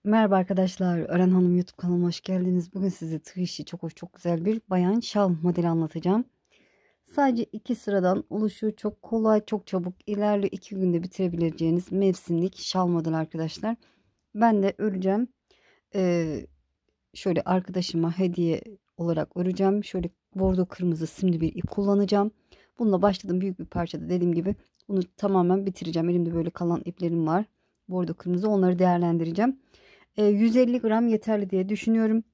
Merhaba arkadaşlar, Ören Hanım YouTube kanalıma hoş geldiniz. Bugün size tığ işi çok hoş, çok güzel bir bayan şal modeli anlatacağım. Sadece iki sıradan oluşuyor. Çok kolay, çok çabuk ilerliyor. 2 günde bitirebileceğiniz mevsimlik şal modeli arkadaşlar. Ben de öreceğim. Ee, Şöyle arkadaşıma hediye olarak öreceğim. Şöyle bordo kırmızı simli bir ip kullanacağım. Bununla başladım büyük bir parçada dediğim gibi. Bunu tamamen bitireceğim. Elimde böyle kalan iplerim var. Bordo kırmızı, onları değerlendireceğim. 150 gram yeterli diye düşünüyorum.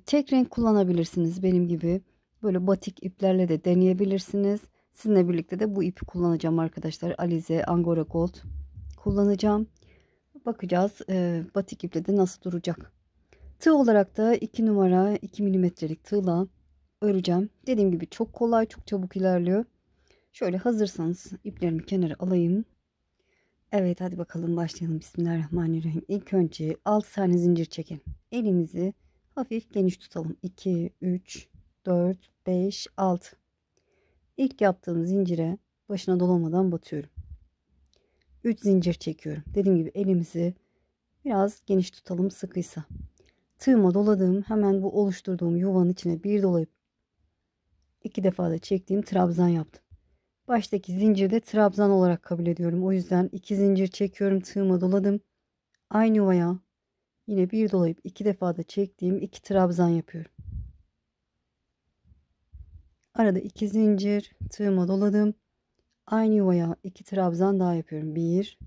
Tek renk kullanabilirsiniz benim gibi. Böyle batik iplerle de deneyebilirsiniz. Sizinle birlikte de bu ipi kullanacağım arkadaşlar. Alize Angora Gold kullanacağım. Bakacağız batik iple de nasıl duracak. Tığ olarak da 2 numara 2 milimetrelik tığla öreceğim. Dediğim gibi çok kolay, çok çabuk ilerliyor. Şöyle hazırsanız iplerimi kenara alayım. Evet, hadi bakalım başlayalım. Bismillahirrahmanirrahim. İlk önce 6 tane zincir çekelim. Elimizi hafif geniş tutalım. 2, 3, 4, 5, 6. İlk yaptığım zincire başına dolamadan batıyorum. 3 zincir çekiyorum. Dediğim gibi elimizi biraz geniş tutalım sıkıysa. Tığıma doladığım hemen bu oluşturduğum yuvanın içine bir dolayıp 2 defa da çektiğim trabzan yaptım. Baştaki zincirde trabzan olarak kabul ediyorum. O yüzden 2 zincir çekiyorum. Tığıma doladım. Aynı yuvaya yine bir dolayıp 2 defa da çektiğim 2 trabzan yapıyorum. Arada 2 zincir, tığıma doladım. Aynı yuvaya 2 trabzan daha yapıyorum. 1,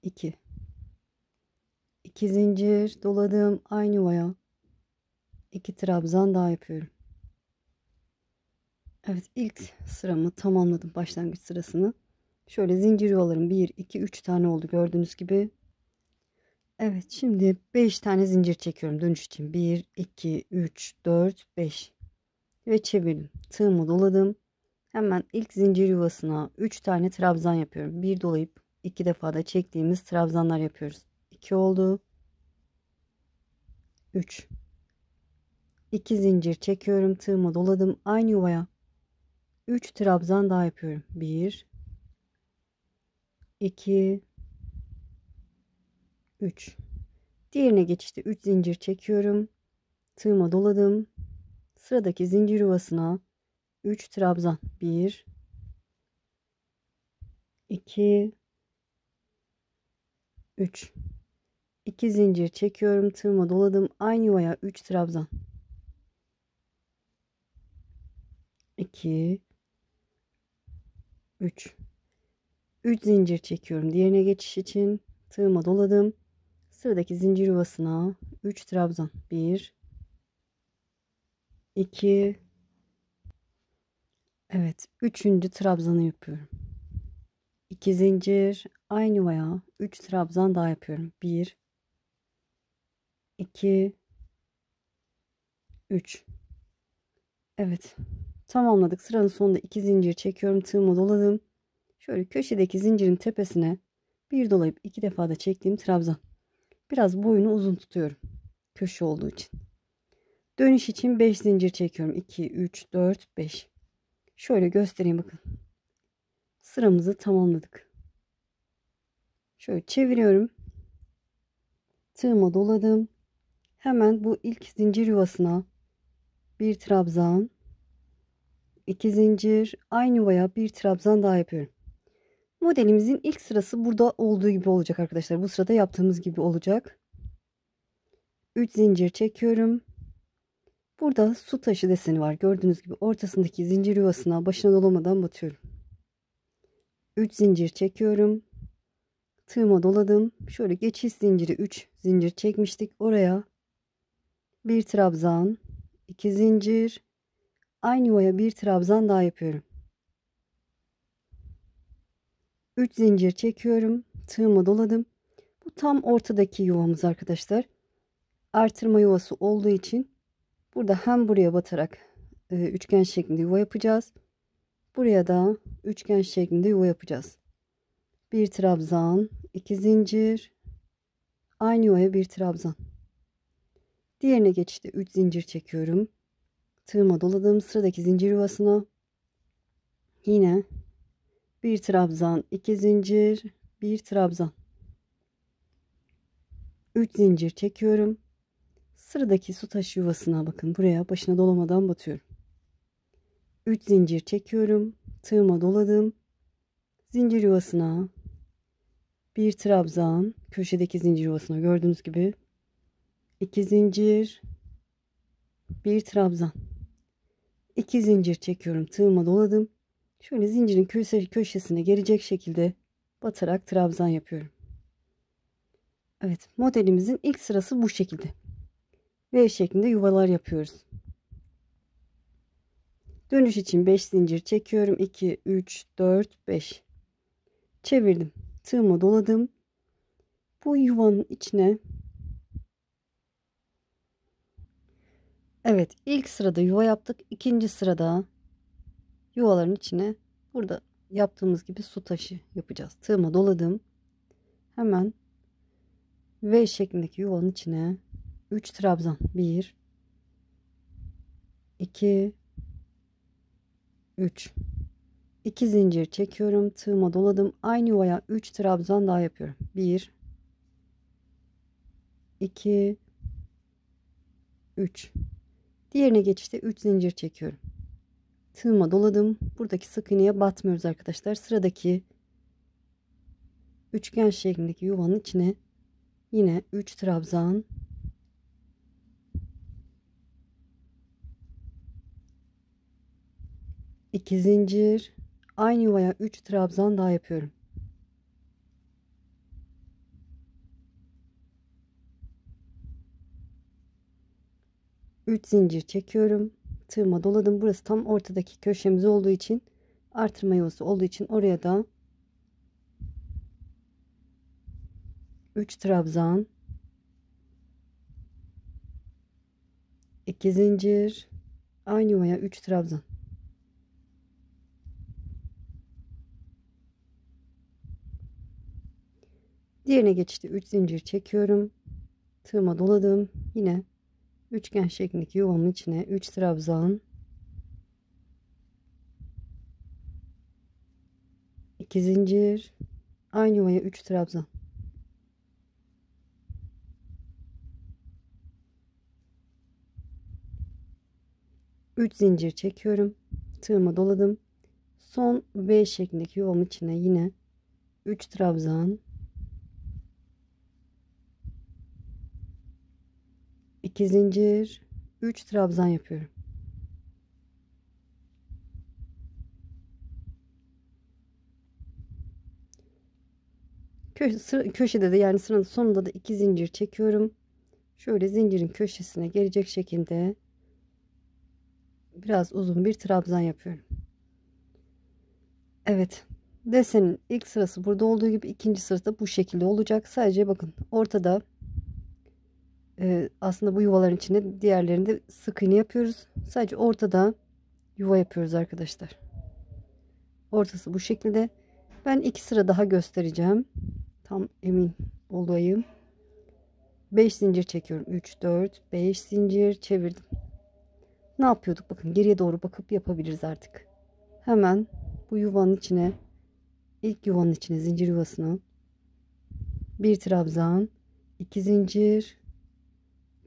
2. 2 zincir doladım. Aynı yuvaya 2 trabzan daha yapıyorum. Evet, ilk sıramı tamamladım, başlangıç sırasını. Şöyle zincir yuvalarım 1, 2, 3 tane oldu gördüğünüz gibi. Evet, şimdi 5 tane zincir çekiyorum dönüş için. 1, 2, 3, 4, 5 ve çevirdim. Tığımı doladım. Hemen ilk zincir yuvasına 3 tane trabzan yapıyorum. Bir dolayıp 2 defa da çektiğimiz trabzanlar yapıyoruz. 2 oldu. 3. 2 zincir çekiyorum. Tığımı doladım. Aynı yuvaya 3 trabzan daha yapıyorum. 1, 2, 3. Diğerine geçişte 3 zincir çekiyorum. Tığıma doladım. Sıradaki zincir yuvasına 3 trabzan. 1, 2, 3. 2 zincir çekiyorum. Tığıma doladım. Aynı yuvaya 3 trabzan. 2, 3. 3 zincir çekiyorum. Diğerine geçiş için tığıma doladım. Sıradaki zincir yuvasına 3 trabzan. 1, 2, evet, üçüncü trabzanı yapıyorum. 2 zincir, aynı yuvaya 3 trabzan daha yapıyorum. 1, 2, 3. Evet, tamamladık. Sıranın sonunda 2 zincir çekiyorum. Tığıma doladım. Şöyle köşedeki zincirin tepesine bir dolayıp 2 defa da çektiğim trabzan. Biraz boyunu uzun tutuyorum. Köşe olduğu için. Dönüş için 5 zincir çekiyorum. 2, 3, 4, 5. Şöyle göstereyim bakın. Sıramızı tamamladık. Şöyle çeviriyorum. Tığıma doladım. Hemen bu ilk zincir yuvasına bir trabzan, 2 zincir, aynı yuvaya bir trabzan daha yapıyorum. Modelimizin ilk sırası burada olduğu gibi olacak arkadaşlar. Bu sırada yaptığımız gibi olacak. 3 zincir çekiyorum. Burada su taşı deseni var. Gördüğünüz gibi ortasındaki zincir yuvasına başına dolamadan batıyorum. 3 zincir çekiyorum. Tığıma doladım. Şöyle geçiş zinciri 3 zincir çekmiştik. Oraya bir trabzan, 2 zincir, aynı yuvaya bir trabzan daha yapıyorum. 3 zincir çekiyorum. Tığıma doladım. Bu tam ortadaki yuvamız arkadaşlar. Artırma yuvası olduğu için burada hem buraya batarak üçgen şeklinde yuva yapacağız. Buraya da üçgen şeklinde yuva yapacağız. Bir trabzan, 2 zincir, aynı yuvaya bir trabzan. Diğerine geçişte 3 zincir çekiyorum. Tığıma doladığım sıradaki zincir yuvasına yine bir trabzan, 2 zincir, bir trabzan. 3 zincir çekiyorum. Sıradaki su taşı yuvasına bakın, buraya başına dolamadan batıyorum. 3 zincir çekiyorum. Tığıma doladım. Zincir yuvasına bir trabzan, köşedeki zincir yuvasına gördüğünüz gibi 2 zincir, bir trabzan, 2 zincir çekiyorum. Tığıma doladım. Şöyle zincirin köşesine gelecek şekilde batarak trabzan yapıyorum. Evet, modelimizin ilk sırası bu şekilde. V şeklinde yuvalar yapıyoruz. Dönüş için 5 zincir çekiyorum. 2, 3, 4, 5. Çevirdim. Tığıma doladım. Bu yuvanın içine, evet, ilk sırada yuva yaptık. İkinci sırada yuvaların içine burada yaptığımız gibi su taşı yapacağız. Tığıma doladım. Hemen V şeklindeki yuvanın içine 3 trabzan. 1, 2, 3. 2 zincir çekiyorum. Tığıma doladım. Aynı yuvaya 3 trabzan daha yapıyorum. 1, 2, 3. Diğerine geçişte 3 zincir çekiyorum. Tığıma doladım. Buradaki sık iğneye batmıyoruz arkadaşlar. Sıradaki üçgen şeklindeki yuvanın içine yine 3 trabzan, 2 zincir, aynı yuvaya 3 trabzan daha yapıyorum. Üç zincir çekiyorum. Tığıma doladım. Burası tam ortadaki köşemiz olduğu için, artırma yuvası olduğu için oraya da 3 trabzan, 2 zincir, aynı yuvaya 3 trabzan. Diğerine geçişte 3 zincir çekiyorum. Tığıma doladım. Yine üçgen şeklindeki yuvamın içine 3 trabzan, 2 zincir, aynı yuvaya 3 trabzan. Üç zincir çekiyorum. Tığıma doladım. Son V şeklindeki yuvamın içine yine 3 trabzan, 2 zincir, 3 trabzan yapıyorum. Köşede de, yani sıranın sonunda da 2 zincir çekiyorum. Şöyle zincirin köşesine gelecek şekilde biraz uzun bir trabzan yapıyorum. Evet, desenin ilk sırası burada olduğu gibi ikinci sırası da bu şekilde olacak. Sadece bakın ortada, aslında bu yuvaların içinde diğerlerinde sık iğne yapıyoruz. Sadece ortada yuva yapıyoruz arkadaşlar. Ortası bu şekilde. Ben 2 sıra daha göstereceğim. Tam emin olayım. 5 zincir çekiyorum. 3, 4, 5 zincir çevirdim. Ne yapıyorduk? Bakın geriye doğru bakıp yapabiliriz artık. Hemen bu yuvanın içine, ilk yuvanın içine, zincir yuvasına bir trabzan, 2 zincir,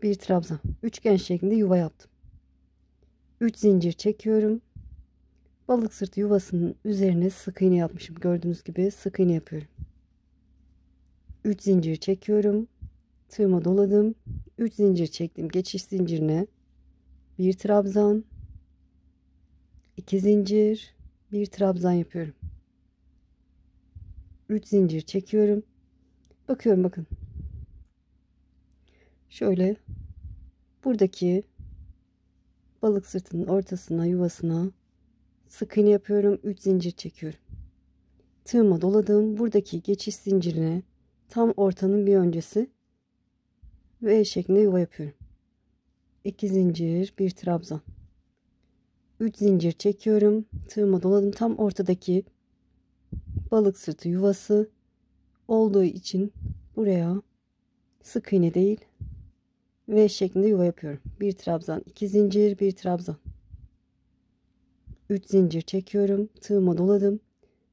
bir trabzan. Üçgen şeklinde yuva yaptım. 3 zincir çekiyorum. Balık sırtı yuvasının üzerine sık iğne yapmışım. Gördüğünüz gibi sık iğne yapıyorum. 3 zincir çekiyorum. Tığıma doladım. 3 zincir çektim. Geçiş zincirine bir trabzan, 2 zincir, bir trabzan yapıyorum. 3 zincir çekiyorum. Bakıyorum, bakın. Şöyle buradaki balık sırtının ortasına, yuvasına sık iğne yapıyorum. 3 zincir çekiyorum. Tığıma doladım. Buradaki geçiş zincirine tam ortanın bir öncesi V şeklinde yuva yapıyorum. 2 zincir, bir trabzan. 3 zincir çekiyorum. Tığıma doladım. Tam ortadaki balık sırtı yuvası olduğu için buraya sık iğne değil, V şeklinde yuva yapıyorum. Bir trabzan, 2 zincir, bir trabzan. 3 zincir çekiyorum. Tığıma doladım.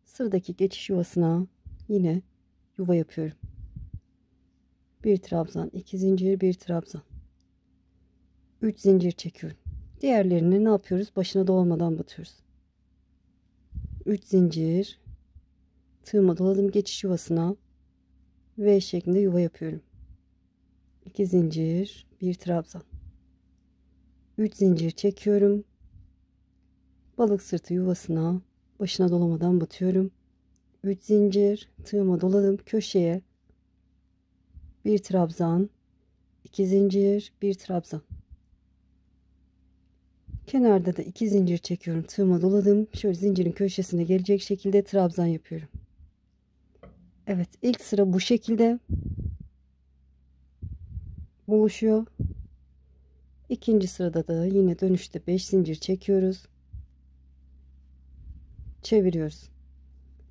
Sıradaki geçiş yuvasına yine yuva yapıyorum. Bir trabzan, 2 zincir, bir trabzan. 3 zincir çekiyorum. Diğerlerini ne yapıyoruz? Başına dolmadan batıyoruz. 3 zincir, tığıma doladım, geçiş yuvasına V şeklinde yuva yapıyorum. 2 zincir, bir trabzan. 3 zincir çekiyorum. Balık sırtı yuvasına başına dolamadan batıyorum. 3 zincir, tığıma doladım, köşeye bir trabzan, 2 zincir, bir trabzan. Kenarda da 2 zincir çekiyorum, tığıma doladım. Şöyle zincirin köşesine gelecek şekilde trabzan yapıyorum. Evet, ilk sıra bu şekilde oluşuyor. İkinci sırada da yine dönüşte 5 zincir çekiyoruz. Çeviriyoruz.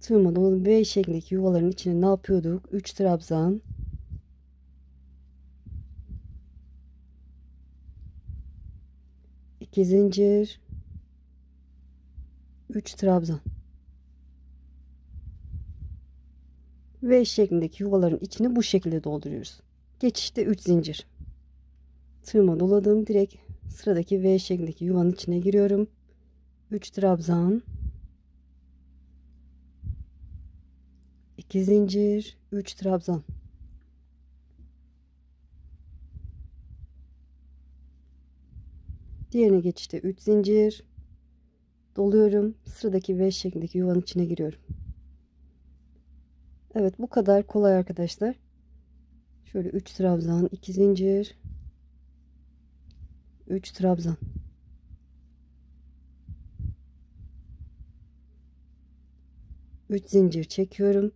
Tığıma doladım. V şeklindeki yuvaların içine ne yapıyorduk? 3 trabzan, 2 zincir, 3 trabzan. V şeklindeki yuvaların içini bu şekilde dolduruyoruz. Geçişte 3 zincir. Tığıma doladım. Direkt sıradaki V şeklindeki yuvanın içine giriyorum. 3 trabzan, 2 zincir, 3 trabzan. Diğerine geçişte 3 zincir doluyorum. Sıradaki V şeklindeki yuvanın içine giriyorum. Evet, bu kadar kolay arkadaşlar. Şöyle 3 trabzan, 2 zincir, 3 trabzan. 3 zincir çekiyorum.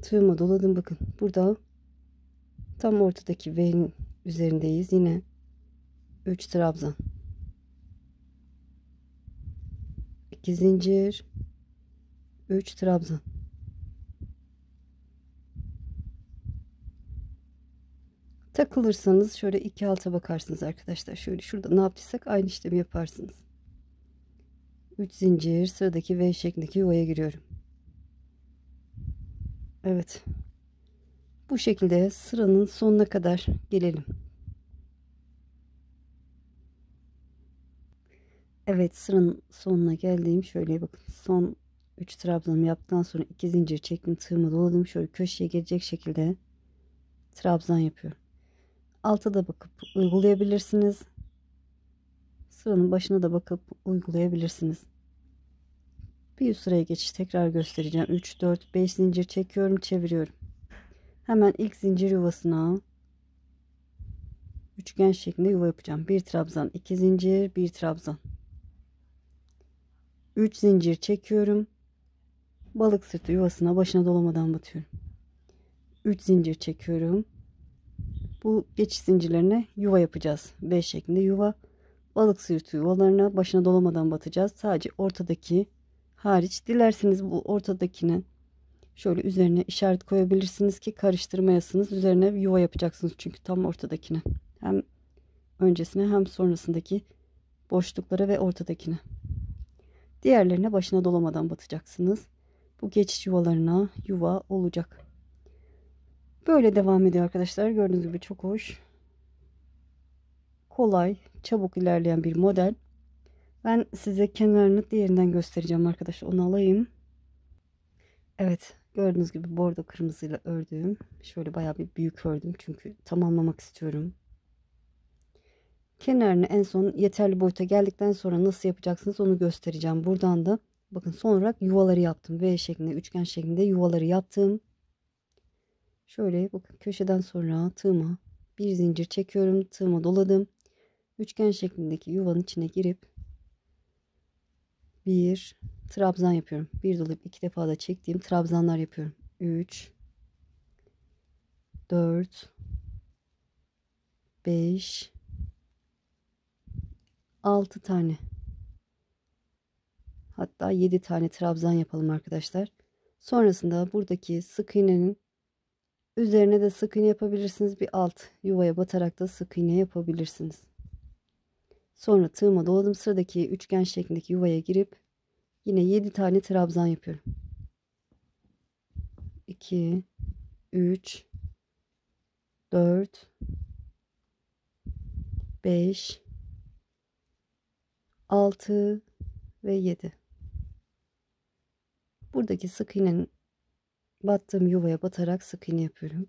Tığıma doladım. Bakın burada tam ortadaki V'nin üzerindeyiz. Yine 3 trabzan, 2 zincir, 3 trabzan. Takılırsanız şöyle 2 alta bakarsınız arkadaşlar. Şöyle şurada ne yaptıysak aynı işlemi yaparsınız. 3 zincir, sıradaki V şeklindeki yuvaya giriyorum. Evet. Bu şekilde sıranın sonuna kadar gelelim. Evet, sıranın sonuna geldim. Şöyle bakın, son 3 trabzanımı yaptıktan sonra 2 zincir çektim, tığımı doladım. Şöyle köşeye gelecek şekilde trabzan yapıyorum. Alta da bakıp uygulayabilirsiniz. Sıranın başına da bakıp uygulayabilirsiniz. Bir üst sıraya geçiş tekrar göstereceğim. 3 4 5 zincir çekiyorum, çeviriyorum. Hemen ilk zincir yuvasına üçgen şeklinde yuva yapacağım. Bir trabzan, 2 zincir, bir trabzan. 3 zincir çekiyorum. Balık sırtı yuvasına başına dolamadan batıyorum. 3 zincir çekiyorum. Bu geçiş zincirlerine yuva yapacağız. V şeklinde yuva. Balık sırtı yuvalarına başına dolamadan batacağız. Sadece ortadaki hariç. Dilerseniz bu ortadakine şöyle üzerine işaret koyabilirsiniz ki karıştırmayasınız. Üzerine yuva yapacaksınız çünkü tam ortadakine. Hem öncesine hem sonrasındaki boşluklara ve ortadakine. Diğerlerine başına dolamadan batacaksınız. Bu geçiş yuvalarına yuva olacak. Böyle devam ediyor arkadaşlar. Gördüğünüz gibi çok hoş. Kolay, çabuk ilerleyen bir model. Ben size kenarını diğerinden göstereceğim arkadaşlar. Onu alayım. Evet, gördüğünüz gibi bordo kırmızıyla ördüm. Şöyle bayağı bir büyük ördüm çünkü tamamlamak istiyorum. Kenarını en son yeterli boyuta geldikten sonra nasıl yapacaksınız onu göstereceğim. Buradan da bakın son olarak yuvaları yaptım. V şeklinde, üçgen şeklinde yuvaları yaptım. Şöyle bakın, köşeden sonra tığıma bir zincir çekiyorum. Tığıma doladım. Üçgen şeklindeki yuvanın içine girip bir trabzan yapıyorum. Bir dolayıp iki defa da çektiğim trabzanlar yapıyorum. 3 4 5 6 tane, hatta 7 tane trabzan yapalım arkadaşlar. Sonrasında buradaki sık iğnenin üzerine de sık iğne yapabilirsiniz. Bir alt yuvaya batarak da sık iğne yapabilirsiniz. Sonra tığıma doladım. Sıradaki üçgen şeklindeki yuvaya girip yine 7 tane trabzan yapıyorum. 2 3 4, 5, 6 ve 7. Buradaki sık iğnenin battığım yuvaya batarak sık iğne yapıyorum.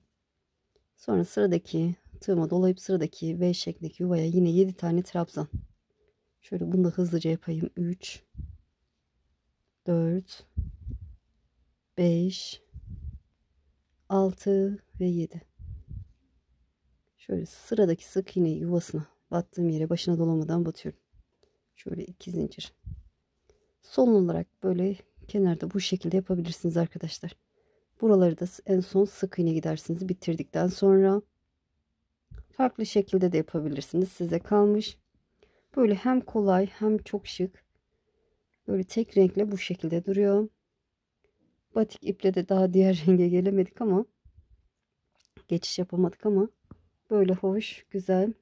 Sonra sıradaki tığıma dolayıp sıradaki V şeklindeki yuvaya yine 7 tane trabzan. Şöyle bunu da hızlıca yapayım. 3, 4, 5, 6 ve 7. Şöyle sıradaki sık iğne yuvasına battığım yere başına dolamadan batıyorum. Şöyle 2 zincir. Son olarak böyle kenarda bu şekilde yapabilirsiniz arkadaşlar. Buraları da en son sık iğne gidersiniz bitirdikten sonra. Farklı şekilde de yapabilirsiniz. Size kalmış. Böyle hem kolay hem çok şık. Böyle tek renkle bu şekilde duruyor. Batik iple de daha diğer renge gelemedik ama geçiş yapamadık ama böyle hoş, güzel,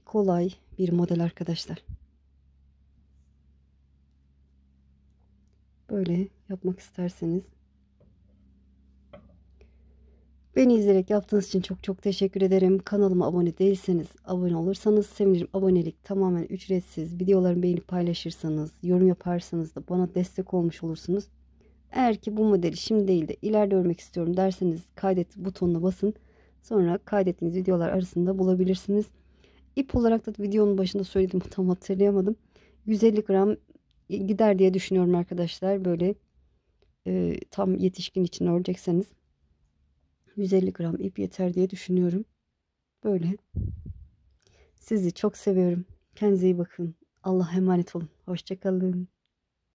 kolay bir model arkadaşlar. Böyle yapmak isterseniz. Beni izleyerek yaptığınız için çok çok teşekkür ederim. Kanalıma abone değilseniz abone olursanız sevinirim. Abonelik tamamen ücretsiz. Videolarımı beğenip paylaşırsanız, yorum yaparsanız da bana destek olmuş olursunuz. Eğer ki bu modeli şimdi değil de ileride örmek istiyorum derseniz kaydet butonuna basın. Sonra kaydettiğiniz videolar arasında bulabilirsiniz. İp olarak da videonun başında söyledim, tam hatırlayamadım. 150 gram gider diye düşünüyorum arkadaşlar. Böyle tam yetişkin için örecekseniz 150 gram ip yeter diye düşünüyorum. Böyle. Sizi çok seviyorum. Kendinize iyi bakın. Allah'a emanet olun. Hoşça kalın.